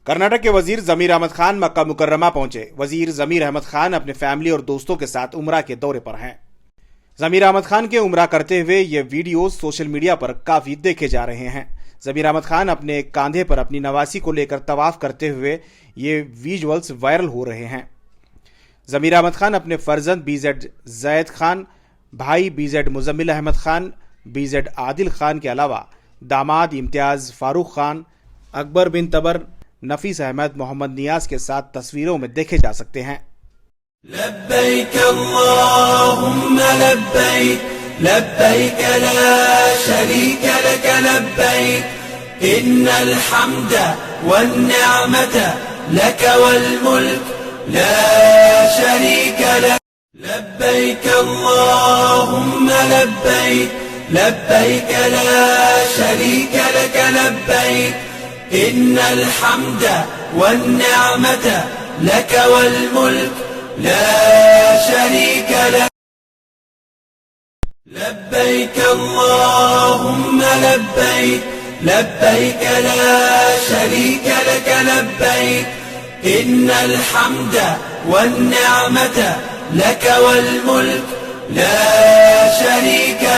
कर्नाटक के वजीर जमीर अहमद खान मक्का मुकर्रमा पहुंचे। वजीर जमीर अहमद खान अपने फैमिली और दोस्तों के साथ उमरा के दौरे पर हैं। जमीर अहमद खान के उमरा करते हुए ये वीडियो सोशल मीडिया पर काफी देखे जा रहे हैं। जमीर अहमद खान अपने कांधे पर अपनी नवासी को लेकर तवाफ करते हुए ये विजुअल्स वायरल हो रहे हैं। जमीर अहमद खान अपने फर्जंद बीजेड जैद खान, भाई बीजेड मुजम्मिल अहमद खान, बीजेड आदिल खान के अलावा दामाद इम्तियाज फारूक खान, अकबर बिन तबर, नफीस अहमद, मोहम्मद नियाज के साथ तस्वीरों में देखे जा सकते हैं। लब्बैक अल्लाहुम्मा लब्बैक, लब्बैक ला शरीक लक लब्बैक, इन्नल हम्दा वन निअमता लक वल मुल्क ला शरीक लक। लब्बैक अल्लाहुम्मा लब्बैक, लब्बैक ला शरीक लक लब्बैक, इन्नल हम्दा वन निअमता लक वल मुल्क ला शरीक लक। लब्बैक अल्लाहुम्मा लब्बैक, लब्बैक ला शरीक लक लब्बैक, इन्नल हम्दा वन निअमता लक वल मुल्क ला शरीक